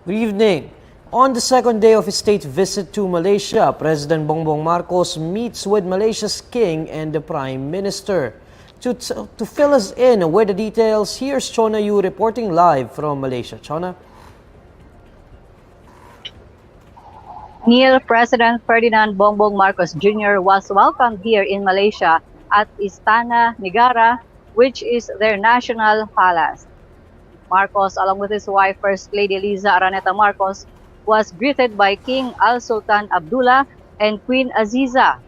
Good evening. On the second day of his state visit to Malaysia, President Bongbong Marcos meets with Malaysia's king and the Prime Minister. To fill us in with the details, here's Chona Yu reporting live from Malaysia. Chona? Neil, President Ferdinand Bongbong Marcos Jr. was welcomed here in Malaysia at Istana, Negara, which is their national palace. Marcos, along with his wife, First Lady Liza Araneta Marcos, was greeted by King Al-Sultan Abdullah and Queen Aziza.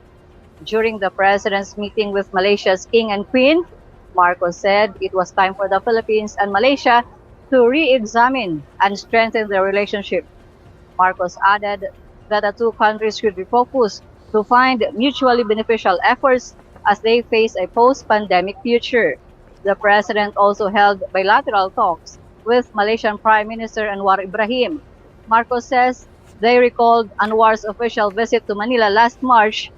During the President's meeting with Malaysia's King and Queen, Marcos said it was time for the Philippines and Malaysia to re-examine and strengthen their relationship. Marcos added that the two countries should be focused to find mutually beneficial efforts as they face a post-pandemic future. The President also held bilateral talks with Malaysian Prime Minister Anwar Ibrahim. Marcos says they recalled Anwar's official visit to Manila last March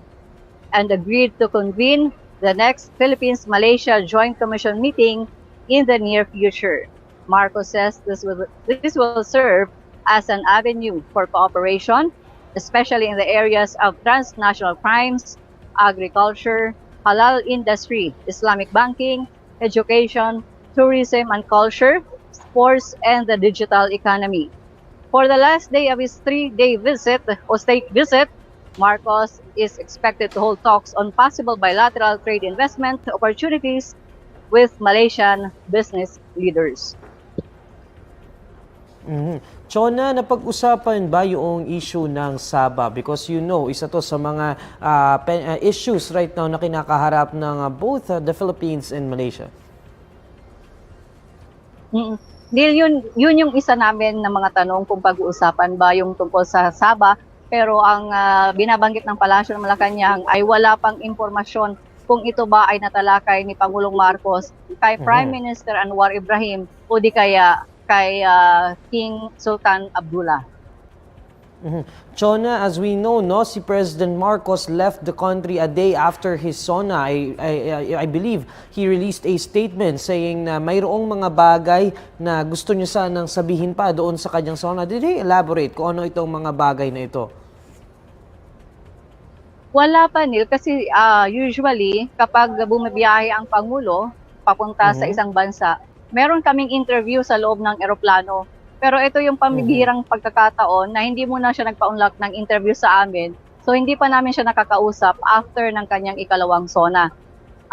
and agreed to convene the next Philippines-Malaysia Joint Commission meeting in the near future. Marcos says this will serve as an avenue for cooperation, especially in the areas of transnational crimes, agriculture, halal industry, Islamic banking, education, tourism and culture, sports, and the digital economy. For the last day of his three-day visit or state visit, Marcos is expected to hold talks on possible bilateral trade investment opportunities with Malaysian business leaders. Chona, napag-usapan ba yung issue ng Sabah? Because you know, isa to sa mga issues right now na kinakaharap ng both the Philippines and Malaysia. Neil, yun yung isa namin na mga tanong kung pag-uusapan ba yung tungkol sa Sabah. Pero ang binabanggit ng Palasyo ng Malacanang ay wala pang impormasyon kung ito ba ay natalakay ni Pangulong Marcos kay Prime Minister Anwar Ibrahim o di kaya kay King Sultan Abdullah. Chona, as we know, no, si President Marcos left the country a day after his SONA. I believe he released a statement saying na mayroong mga bagay na gusto niya sanang sabihin pa doon sa kanyang SONA. Did he elaborate kung ano itong mga bagay na ito? Wala pa, Neil, kasi usually kapag bumabiyahe ang Pangulo papunta sa isang bansa, meron kaming interview sa loob ng eroplano. Pero ito yung pamibihirang pagkakataon na hindi muna siya nagpa-unlock ng interview sa amin. So hindi pa namin siya nakakausap after ng kanyang ikalawang SONA.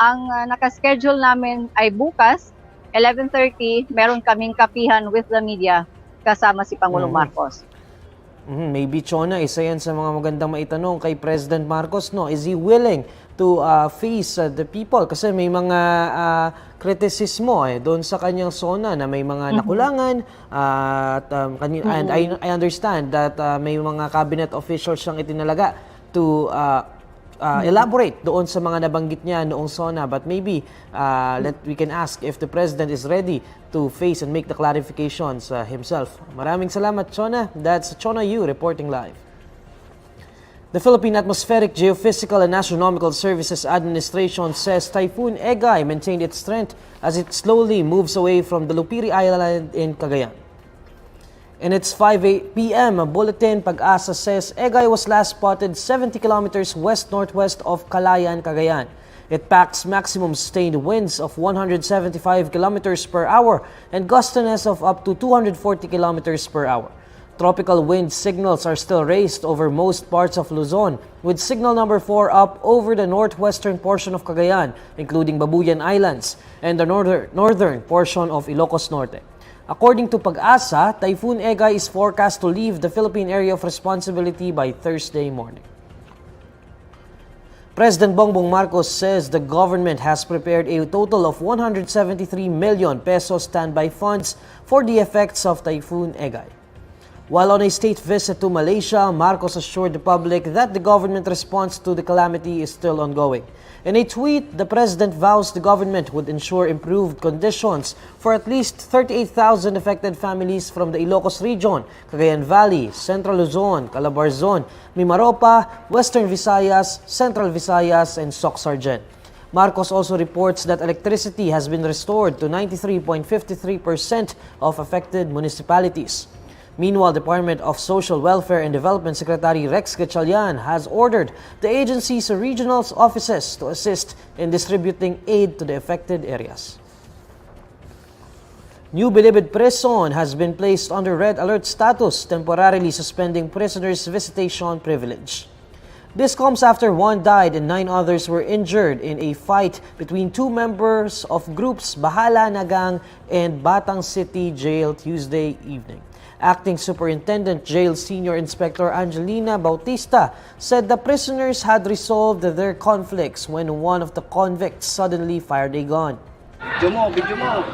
Ang nakaschedule namin ay bukas, 11:30, meron kaming kapihan with the media kasama si Pangulong Marcos. Maybe, Chona, isa yan sa mga magandang maitanong kay President Marcos, no? Is he willing to face the people? Kasi may mga kritisismo doon sa kanyang SONA na may mga nakulangan and I understand that may mga cabinet officials siyang itinalaga to elaborate doon sa mga nabanggit niya noong SONA, but maybe we can ask if the President is ready to face and make the clarifications himself. Maraming salamat, Chona. That's Chona Yu reporting live. The Philippine Atmospheric, Geophysical and Astronomical Services Administration says Typhoon Egay maintained its strength as it slowly moves away from the Lupiri Island in Cagayan. In its 5 p.m. bulletin, Pag-asa says Egay was last spotted 70 kilometers west-northwest of Calayan, Cagayan. It packs maximum sustained winds of 175 kilometers per hour and gustiness of up to 240 kilometers per hour. Tropical wind signals are still raised over most parts of Luzon, with signal number 4 up over the northwestern portion of Cagayan, including Babuyan Islands, and the northern portion of Ilocos Norte. According to Pag-asa, Typhoon Egay is forecast to leave the Philippine area of responsibility by Thursday morning. President Bongbong Marcos says the government has prepared a total of 173 million pesos standby funds for the effects of Typhoon Egay. While on a state visit to Malaysia, Marcos assured the public that the government response to the calamity is still ongoing. In a tweet, the president vows the government would ensure improved conditions for at least 38,000 affected families from the Ilocos region, Cagayan Valley, Central Luzon, Calabarzon, Mimaropa, Western Visayas, Central Visayas, and Soc-Sargen. Marcos also reports that electricity has been restored to 93.53% of affected municipalities. Meanwhile, Department of Social Welfare and Development Secretary Rex Gatchalian has ordered the agency's regional offices to assist in distributing aid to the affected areas. New Bilibid prison has been placed under red alert status, temporarily suspending prisoners' visitation privilege. This comes after one died and 9 others were injured in a fight between 2 members of groups Bahala Nagang and Batang City Jail Tuesday evening. Acting Superintendent Jail Senior Inspector Angelina Bautista said the prisoners had resolved their conflicts when one of the convicts suddenly fired a gun. Video mo.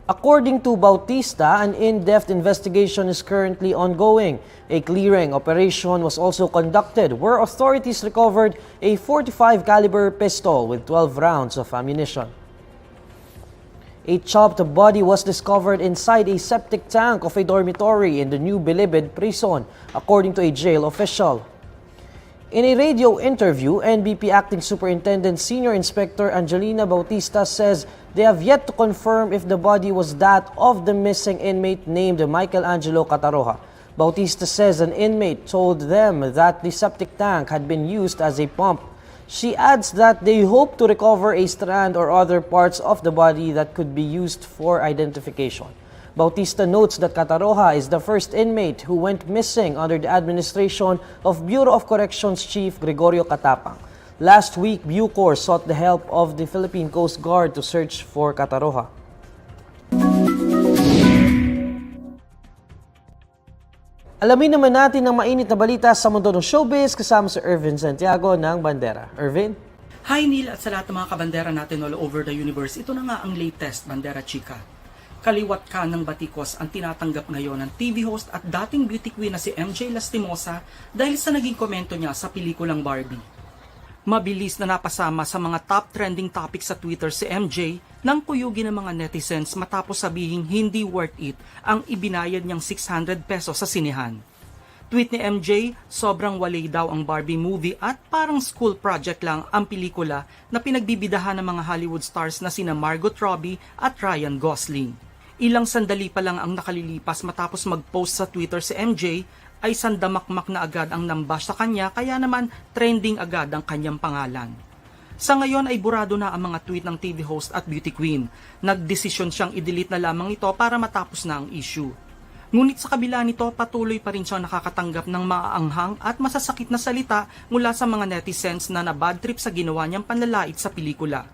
According to Bautista, an in-depth investigation is currently ongoing. A clearing operation was also conducted where authorities recovered a .45 caliber pistol with 12 rounds of ammunition. A chopped body was discovered inside a septic tank of a dormitory in the New Bilibid prison, according to a jail official. In a radio interview, NBP Acting Superintendent Senior Inspector Angelina Bautista says they have yet to confirm if the body was that of the missing inmate named Michelangelo Cataroha. Bautista says an inmate told them that the septic tank had been used as a pump. She adds that they hope to recover a strand or other parts of the body that could be used for identification. Bautista notes that Cataroha is the first inmate who went missing under the administration of Bureau of Corrections Chief Gregorio Catapang. Last week, Bucor sought the help of the Philippine Coast Guard to search for Cataroha. Alamin naman natin ang mainit na balita sa mundo ng showbiz kasama si Ervin Santiago ng Bandera. Ervin? Hi Neil at sa lahat ng mga kabandera natin all over the universe. Ito na nga ang latest Bandera Chika. Kaliwat ka ng batikos ang tinatanggap ngayon ng TV host at dating beauty queen na si MJ Lastimosa dahil sa naging komento niya sa pelikulang Barbie. Mabilis na napasama sa mga top trending topics sa Twitter si MJ nang kuyugin ng mga netizens matapos sabihing hindi worth it ang ibinayad niyang 600 pesos sa sinehan. Tweet ni MJ, sobrang walay daw ang Barbie movie at parang school project lang ang pelikula na pinagbibidahan ng mga Hollywood stars na sina Margot Robbie at Ryan Gosling. Ilang sandali pa lang ang nakalilipas matapos mag-post sa Twitter si MJ ay sandamakmak na agad ang nambash sa kanya kaya naman trending agad ang kanyang pangalan. Sa ngayon ay burado na ang mga tweet ng TV host at beauty queen. Nagdesisyon siyang i-delete na lamang ito para matapos na ang issue. Ngunit sa kabila nito patuloy pa rin siyang nakakatanggap ng maaanghang at masasakit na salita mula sa mga netizens na nabad trip sa ginawa niyang panlalait sa pelikula.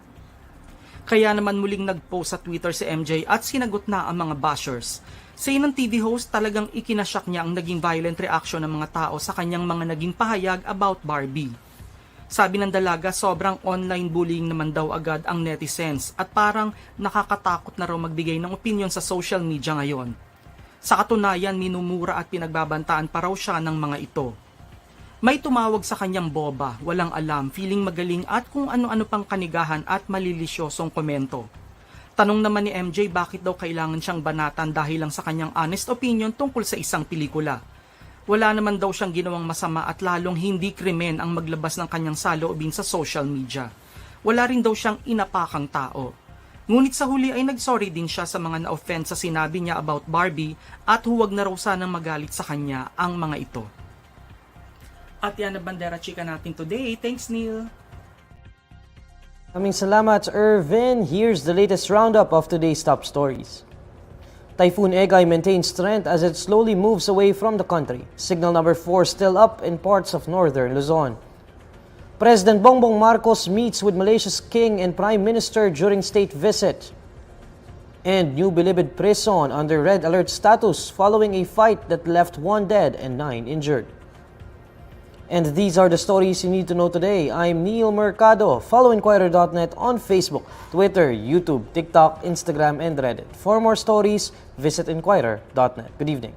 Kaya naman muling nag-post sa Twitter si MJ at sinagot na ang mga bashers. Say ng TV host talagang ikinasyak niya ang naging violent reaction ng mga tao sa kanyang mga naging pahayag about Barbie. Sabi ng dalaga sobrang online bullying naman daw agad ang netizens at parang nakakatakot na raw magbigay ng opinion sa social media ngayon. Sa katunayan minumura at pinagbabantaan pa raw siya ng mga ito. May tumawag sa kanyang boba, walang alam, feeling magaling at kung ano-ano pang kanigahan at malilisyosong komento. Tanong naman ni MJ bakit daw kailangan siyang banatan dahil lang sa kanyang honest opinion tungkol sa isang pelikula. Wala naman daw siyang ginawang masama at lalong hindi krimen ang maglabas ng kanyang saloobin sa social media. Wala rin daw siyang inapakang tao. Ngunit sa huli ay nagsorry din siya sa mga na-offend sa sinabi niya about Barbie at huwag na raw sanang magalit sa kanya ang mga ito. At yan ang Bandera Chika natin today. Thanks, Neil. Maraming salamat, Ervin. Here's the latest roundup of today's top stories. Typhoon Egay maintains strength as it slowly moves away from the country. Signal number 4 still up in parts of northern Luzon. President Bongbong Marcos meets with Malaysia's King and Prime Minister during state visit. And New Bilibid prison under red alert status following a fight that left 1 dead and 9 injured. And these are the stories you need to know today. I'm Neil Mercado. Follow INQUIRER.net on Facebook, Twitter, YouTube, TikTok, Instagram, and Reddit. For more stories, visit INQUIRER.net. Good evening.